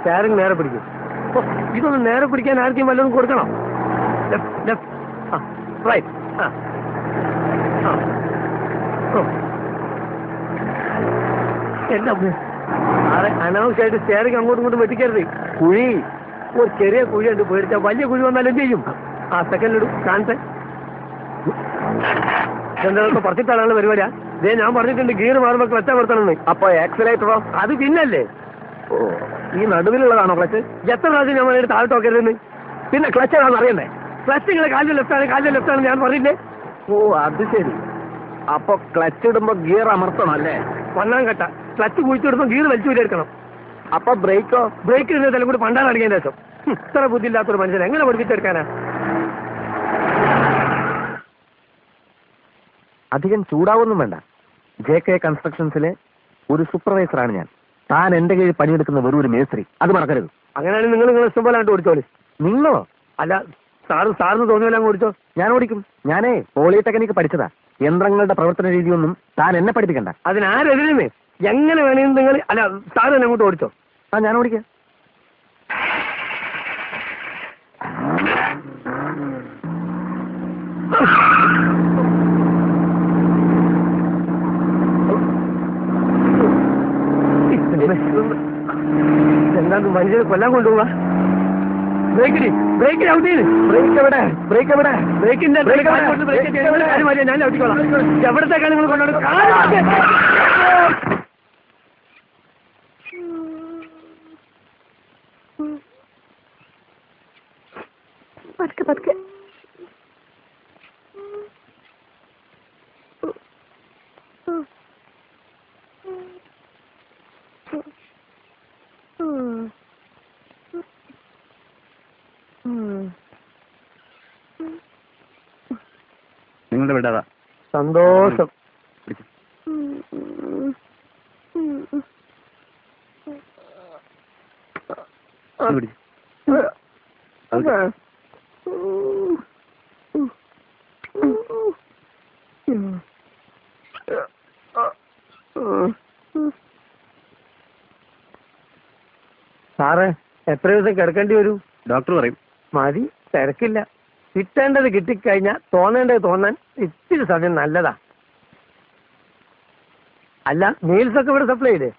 Steering നേരെ പിടിക്കും. ഇതൊന്ന് നേരെ പിടിക്കാൻ ആർക്കും വല്ലതും കൊടുക്കണം. റൈറ്റ്. എന്താ അനാവശ്യമായിട്ട് സ്റ്റാരിങ് അങ്ങോട്ടും ഇങ്ങോട്ടും വെട്ടിക്കരുത്. കുഴി ഒരു ചെറിയ കുഴി ഉണ്ട്, പേടിച്ചാൽ വലിയ കുഴി വന്നാലും ചെയ്യും. ആ സെക്കൻഡിലിടും കാണട്ടെ. എന്താ പറഞ്ഞിട്ടാണ് പരിപാടിയാ? ഇതേ ഞാൻ പറഞ്ഞിട്ടുണ്ട് ഗിയർ മാറുമ്പോൾ ക്ലച്ച് അമർത്തണമെന്ന്. അപ്പൊ ആക്സിലേറ്ററോ? അത് പിന്നല്ലേ. ഓ, ഈ നടുവിലുള്ളതാണോ ക്ലച്ച്? എത്ര പ്രാവശ്യം ഞാൻ വേണ്ടി താഴോട്ട് നോക്കരുതെന്ന്. പിന്നെ ക്ലച്ച് ഏതാണെന്ന് അറിയണ്ടേ? ക്ലച്ച് നിങ്ങളെ കാലിൽ ലെഫ്റ്റാണ് ഞാൻ പറഞ്ഞില്ലേ. ഓ അത് ശരി. അപ്പൊ ക്ലച്ച് ഇടുമ്പോ ഗിയർ അമർത്തണം അല്ലേ? ഒന്നാം ഘട്ട ക്ലച്ച് കുഴിച്ചിടുമ്പോൾ ഗിയർ വലിച്ചു വിലെടുക്കണം. അപ്പൊ ബ്രേക്കോ? ബ്രേക്ക് ഇരുന്നതെല്ലാം കൂടി പണ്ടാണ് അടിക്കേണ്ട ശേഷം. ഇത്ര ബുദ്ധിയില്ലാത്തൊരു മനുഷ്യനെ എങ്ങനെ പഠിപ്പിച്ചെടുക്കാനാ? അധികം ചൂടാവൊന്നും വേണ്ട. JK കൺസ്ട്രക്ഷൻസിലെ ഒരു സൂപ്പർവൈസറാണ് ഞാൻ. താൻ എന്റെ കീഴിൽ പണിയെടുക്കുന്ന വെറും ഒരു മേസ്ത്രി, അത് മറക്കരുത്. അങ്ങനെയാണെങ്കിൽ നിങ്ങൾ ഇഷ്ടം പോലെ ഓടിച്ചോളി. നിങ്ങളോ? അല്ല, സാറിന് തോന്നിയല്ലോ ഓടിച്ചോ. ഞാൻ ഓടിക്കും. ഞാനേ പോളിടെക്നിക് പഠിച്ചതാ. യന്ത്രങ്ങളുടെ പ്രവർത്തന രീതിയൊന്നും താൻ എന്നെ പഠിപ്പിക്കണ്ട. അതിനാരെതിരുന്നേ? എങ്ങനെ വേണമെങ്കിലും നിങ്ങൾ അല്ല സാറ് തന്നെ അങ്ങോട്ട് ഓടിച്ചോ. ഞാൻ ഓടിക്കാം. എന്താ മനുഷ്യനെ കൊല്ലാൻ കൊണ്ടുപോവാ? ബ്രേക്ക് ഔട്ട് ചെയ്ത്. ബ്രേക്കിന്റെ ഞാൻ ഔട്ടിക്കോളാം. എവിടത്തേക്കാണ് നിങ്ങൾ കൊണ്ടുപോകുന്നത്? പതുക്കെ നിങ്ങളുടെ വിടാതാ. സന്തോഷം. സാറേ, എത്ര ദിവസം കിടക്കേണ്ടി വരും? ഡോക്ടർ പറയും. മതി, തിരക്കില്ല. കിട്ടേണ്ടത് കിട്ടിക്കഴിഞ്ഞാൽ തോന്നേണ്ടത് തോന്നാൻ ഇത്തിരി സമയം നല്ലതാ. അല്ല, മീൽസ് ഒക്കെ ഇവിടെ സപ്ലൈ ചെയ്തേ?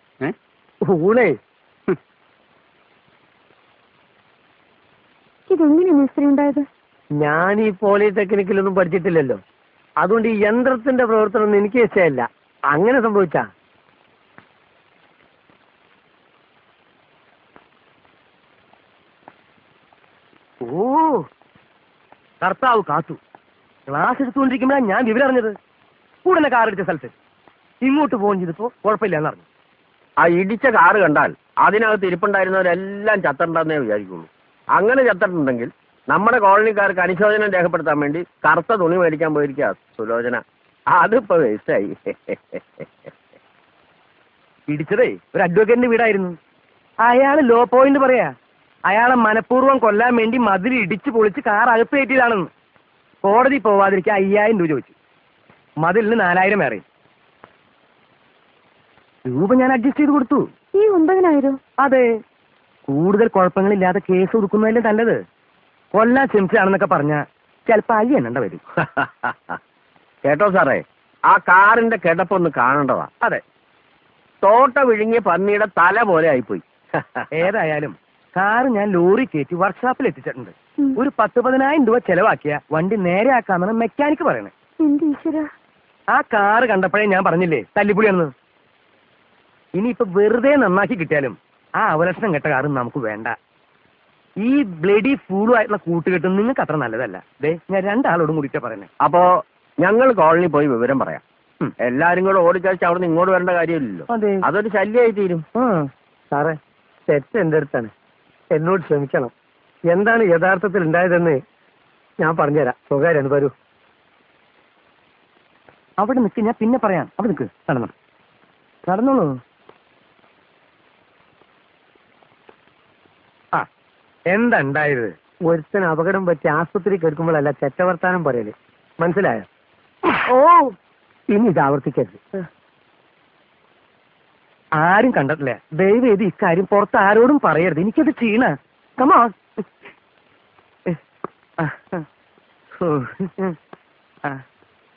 ഊണേ. ഇതെങ്ങനെ മിസ്ത്രി ഉണ്ടായത്? ഞാൻ ഈ പോളിടെക്നിക്കിലൊന്നും പഠിച്ചിട്ടില്ലല്ലോ. അതുകൊണ്ട് ഈ യന്ത്രത്തിന്റെ പ്രവർത്തനം എനിക്ക് ഇഷ്ടമല്ല. അങ്ങനെ സംഭവിച്ചാ? ഓ, കർത്താവ് കാത്തു. ക്ലാസ് എടുത്തുകൊണ്ടിരിക്കുമ്പോഴാണ് ഞാൻ വിവരം അറിഞ്ഞത്. ഉടനെ കാറടിച്ച സ്ഥലത്ത് ഇങ്ങോട്ട് പോകുകയും ചെയ്തപ്പോ കുഴപ്പമില്ല എന്നറിഞ്ഞു. ആ ഇടിച്ച കാറ് കണ്ടാൽ അതിനകത്ത് ഇരിപ്പുണ്ടായിരുന്നവരെല്ലാം ചത്തണ്ടെന്നേ വിചാരിക്കുള്ളൂ. അങ്ങനെ ചത്തിട്ടുണ്ടെങ്കിൽ നമ്മുടെ കോളനിക്കാർക്ക് അനുശോചനം രേഖപ്പെടുത്താൻ വേണ്ടി കറുത്ത തുണി മേടിക്കാൻ പോയിരിക്കുക സുലോചന. അതിപ്പോ വേസ്റ്റായി. ഇടിച്ചതേ ഒരു അഡ്വക്കേറ്റിന്റെ വീടായിരുന്നു. അയാള് ലോ പോയിന്റ് പറയാ. അയാളെ മനഃപൂർവ്വം കൊല്ലാൻ വേണ്ടി മതിൽ ഇടിച്ചു പൊളിച്ച് കാർ അകത്ത് കയറ്റിയതാണെന്ന്. കോടതി പോവാതിരിക്കാൻ 5000 രൂപ ചോദിച്ചു. മതിലിന് 4000 വേറെ രൂപ ഞാൻ അഡ്ജസ്റ്റ് ചെയ്ത് കൊടുത്തു. ഈ 9000? അതെ, കൂടുതൽ കുഴപ്പങ്ങളില്ലാതെ കേസ് കൊടുക്കുന്നതല്ലേ നല്ലത്. കൊല്ലാൻ ശ്രമിച്ചതാണെന്നൊക്കെ പറഞ്ഞാൽ ചിലപ്പോ അലി എണ്ണണ്ട വരും. കേട്ടോ സാറേ, ആ കാറിന്റെ കിടപ്പൊന്ന് കാണേണ്ടതാ. അതെ, തോട്ട വിഴുങ്ങിയ പന്നിയുടെ തല പോലെ ആയിപ്പോയി. ഏതായാലും കാറ് ഞാൻ ലോറി കയറ്റി വർക്ക്ഷോപ്പിൽ എത്തിച്ചിട്ടുണ്ട്. ഒരു 10-10000 രൂപ ചെലവാക്കിയ വണ്ടി നേരെ ആക്കാന്നാണ് മെക്കാനിക്ക് പറയണേ. ആ കാറ് കണ്ടപ്പോഴേ ഞാൻ പറഞ്ഞില്ലേ തല്ലിപ്പുളിയാണെന്ന്. ഇനിയിപ്പോ വെറുതെ നന്നാക്കി കിട്ടിയാലും ആ അവലക്ഷണം കെട്ട കാറ് നമുക്ക് വേണ്ട. ഈ ബ്ലഡി ഫൂളുമായിട്ടുള്ള കൂട്ടുകെട്ടും നിങ്ങൾക്ക് അത്ര നല്ലതല്ല. ദേ, ഞാൻ 2 ആളോടും കൂടിയിട്ടാ പറയുന്നത്. അപ്പോ ഞങ്ങൾ കോളനി പോയി വിവരം പറയാം. എല്ലാരും കൂടെ ഓടിച്ചടിച്ച് അവിടെ നിന്ന് ഇങ്ങോട്ട് വരേണ്ട കാര്യമില്ലല്ലോ. അതൊരു ശല്യമായി തീരും. സാറേ, തെറ്റ് എന്റെ അടുത്താണ്. എന്നോട് ക്ഷമിക്കണം. എന്താണ് യഥാർത്ഥത്തിൽ ഉണ്ടായതെന്ന് ഞാൻ പറഞ്ഞുതരാം. സ്വകാര്യാണ്, വരൂ. അവിടെ നിൽക്ക്, ഞാൻ പിന്നെ പറയാം. അവിടെ നിൽക്ക്, നടന്നോളൂ. ആ, എന്താ ഉണ്ടായത്? ഒരുത്തന് അപകടം പറ്റി ആശുപത്രി കേൾക്കുമ്പോഴല്ല ചെറ്റവർത്താനം പറയല്. മനസ്സിലായോ? ഓ, ഇനി ഇത് ആവർത്തിക്കരുത്. ആരും കണ്ടിട്ടില്ല. ദയവ് ചെയ്ത് ഇക്കാര്യം പുറത്ത് ആരോടും പറയരുത്. എനിക്കത് ക്ഷീണ. കമാ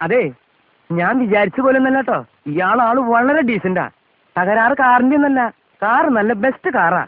അതെ, ഞാൻ വിചാരിച്ച പോലെ ഒന്നല്ല കേട്ടോ. ഇയാളാള് വളരെ ഡീസന്റാ. തകരാറ് കാറിന്റെ ഒന്നല്ല. കാറ് നല്ല ബെസ്റ്റ് കാറാ.